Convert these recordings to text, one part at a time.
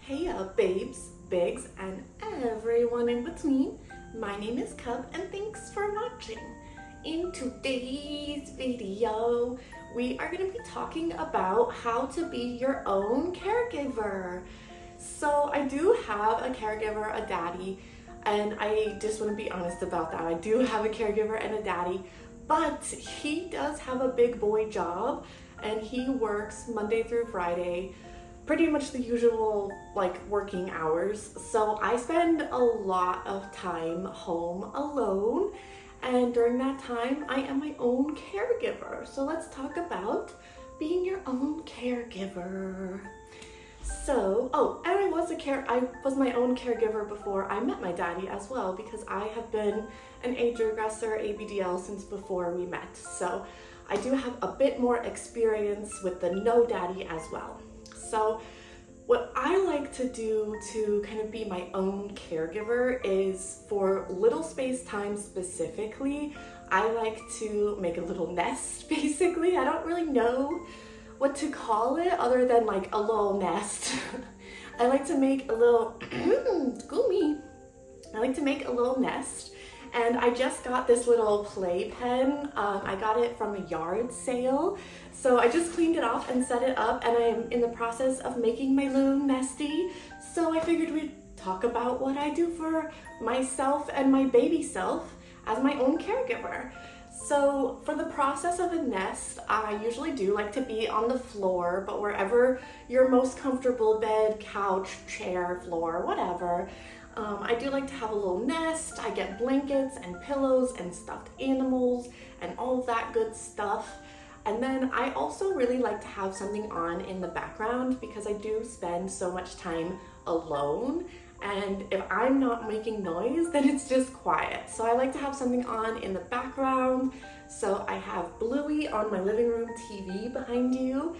Hey babes, bigs, and everyone in between. My name is Cub and thanks for watching. In today's video, we are going to be talking about how to be your own caregiver. So I do have a caregiver, a daddy, and I just want to be honest about that. I do have a caregiver and a daddy, but he does have a big boy job and he works Monday through Friday, pretty much the usual working hours. So I spend a lot of time home alone, and during that time I am my own caregiver. So let's talk about being your own caregiver. So, and I was my own caregiver before I met my daddy as well, because I have been an age regressor, ABDL, since before we met. So I do have a bit more experience with the no daddy as well. So what I like to do to kind of be my own caregiver is, for Littlespace time specifically, I like to make a little nest, basically. I don't really know what to call it other than like a little nest. I like to make a little, I like to make a little nest. And I just got this little playpen. I got it from a yard sale. So I just cleaned it off and set it up, and I am in the process of making my little nestie. So I figured we'd talk about what I do for myself and my baby self as my own caregiver. So for the process of a nest, I usually do like to be on the floor, but wherever you're most comfortable, bed, couch, chair, floor, whatever. I do like to have a little nest. I get blankets and pillows and stuffed animals and all of that good stuff. And then I also really like to have something on in the background, because I do spend so much time alone. And if I'm not making noise, then it's just quiet. So I like to have something on in the background. So I have Bluey on my living room TV behind you.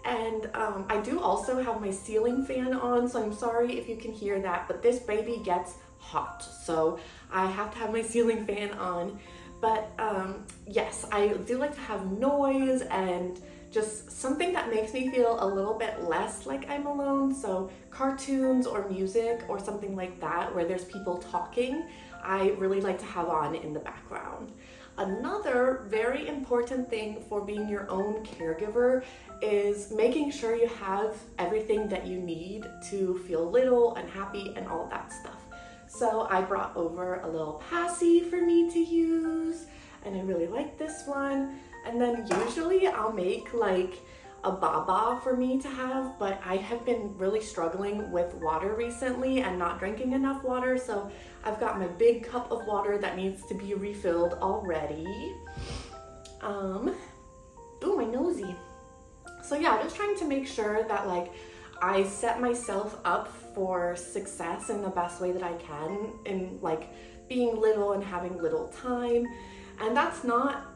And I do also have my ceiling fan on, so I'm sorry if you can hear that, but this baby gets hot, so I have to have my ceiling fan on. But yes, I do like to have noise and just something that makes me feel a little bit less like I'm alone. So cartoons or music or something like that where there's people talking, I really like to have on in the background. Another very important thing for being your own caregiver is making sure you have everything that you need to feel little and happy and all that stuff. So I brought over a little passy for me to use, and I really like this one. And then usually I'll make like a baba for me to have, but I have been really struggling with water recently and not drinking enough water, so I've got my big cup of water that needs to be refilled already. Ooh, my nosy. So yeah, just trying to make sure that I set myself up for success in the best way that I can, in being little and having little time. And that's not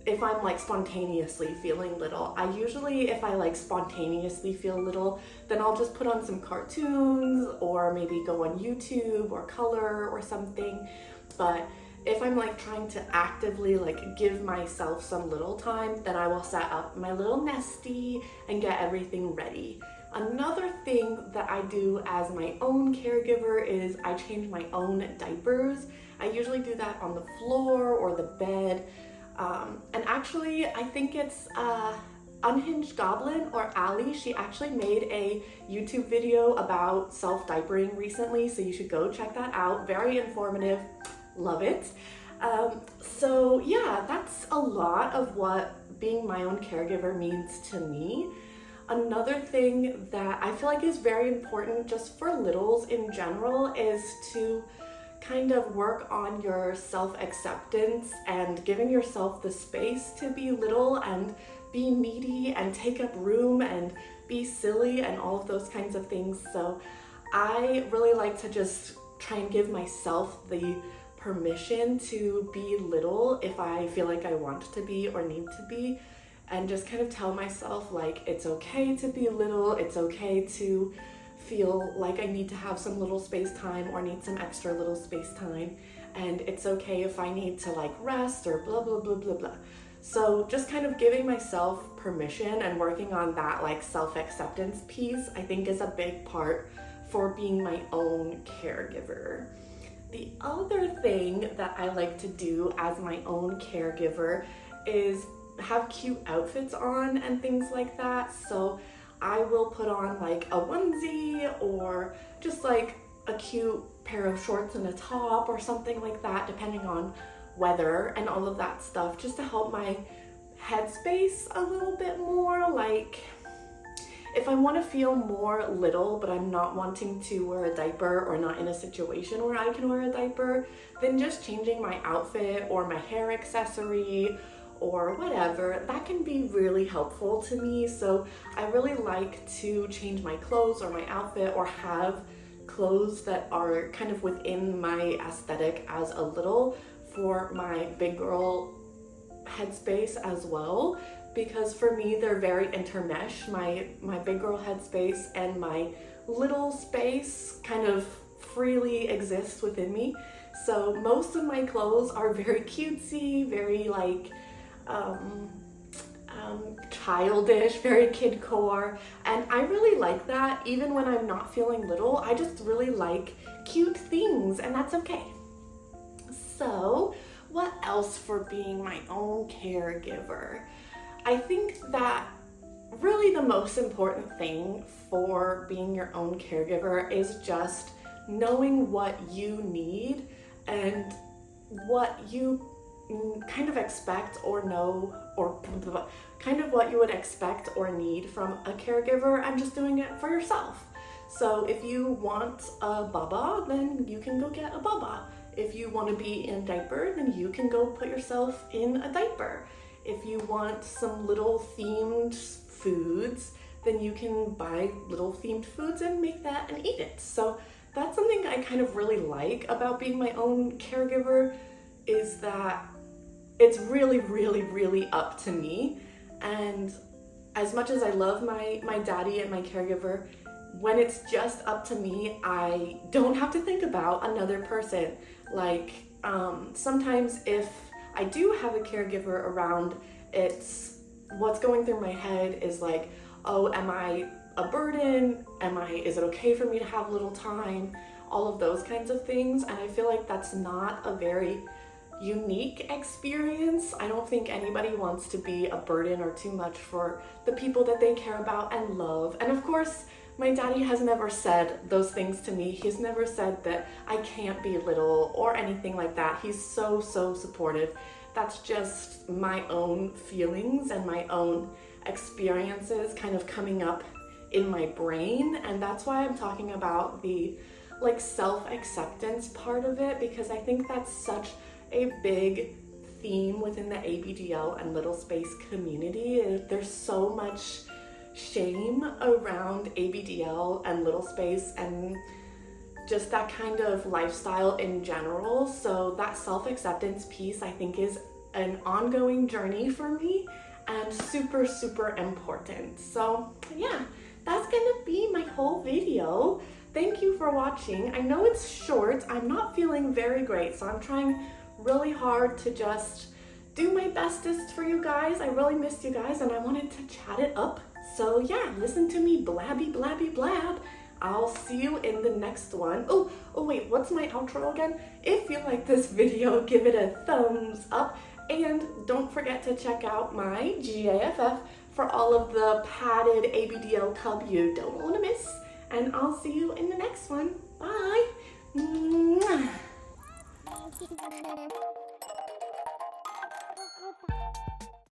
if I'm spontaneously feeling little. I usually, if I spontaneously feel little, then I'll just put on some cartoons or maybe go on YouTube or color or something. But if I'm trying to actively give myself some little time, then I will set up my little nestie and get everything ready. Another thing that I do as my own caregiver is I change my own diapers. I usually do that on the floor or the bed. And actually, I think it's Unhinged Goblin or Ali. She actually made a YouTube video about self-diapering recently, so you should go check that out. Very informative. Love it. So yeah, that's a lot of what being my own caregiver means to me. Another thing that I feel is very important just for littles in general is to kind of work on your self-acceptance and giving yourself the space to be little and be needy and take up room and be silly and all of those kinds of things. So I really like to just try and give myself the permission to be little if I feel like I want to be or need to be, and just kind of tell myself it's okay to be little, it's okay to feel like I need to have some little space time or need some extra little space time, and it's okay if I need to rest or blah blah blah blah blah. So just kind of giving myself permission and working on that like self-acceptance piece, I think is a big part for being my own caregiver. The other thing that I like to do as my own caregiver is have cute outfits on and things like that. So I will put on like a onesie or just like a cute pair of shorts and a top or something like that, depending on weather and all of that stuff, just to help my headspace a little bit more. Like if I want to feel more little but I'm not wanting to wear a diaper or not in a situation where I can wear a diaper, then just changing my outfit or my hair accessory or whatever, that can be really helpful to me. So I really like to change my clothes or my outfit or have clothes that are kind of within my aesthetic as a little for my big girl headspace as well, because for me they're very intermesh. My big girl headspace and my little space kind of freely exist within me. So most of my clothes are very cutesy, very like childish, very kidcore, and I really like that. Even when I'm not feeling little, I just really like cute things, and that's okay. So what else for being my own caregiver? I think that really the most important thing for being your own caregiver is just knowing what you need and what you kind of expect or know, or kind of what you would expect or need from a caregiver, and just doing it for yourself. So if you want a baba, then you can go get a baba. If you want to be in a diaper, then you can go put yourself in a diaper. If you want some little themed foods, then you can buy little themed foods and make that and eat it. So that's something I kind of really like about being my own caregiver, is that it's really, really, really up to me. And as much as I love my daddy and my caregiver, when it's just up to me, I don't have to think about another person. Like sometimes if I do have a caregiver around, it's what's going through my head is like, oh, am I a burden? Is it okay for me to have little time? All of those kinds of things. And I feel like that's not a very unique experience. I don't think anybody wants to be a burden or too much for the people that they care about and love. And of course, my daddy has never said those things to me. He's never said that I can't be little or anything like that. He's so, so supportive. That's just my own feelings and my own experiences kind of coming up in my brain. And that's why I'm talking about the like self-acceptance part of it, because I think that's such a big theme within the ABDL and Littlespace community. There's so much shame around ABDL and Littlespace and just that kind of lifestyle in general. So that self-acceptance piece, I think, is an ongoing journey for me and super, super important. So yeah, that's gonna be my whole video. Thank you for watching. I know it's short. I'm not feeling very great, so I'm trying really hard to just do my bestest for you guys. I really missed you guys and I wanted to chat it up. So yeah, listen to me blabby blabby blab. I'll see you in the next one. Oh wait, what's my outro again? If you like this video, give it a thumbs up, and don't forget to check out my GAFF for all of the padded ABDL cub you don't want to miss. And I'll see you in the next one. Bye. Mwah.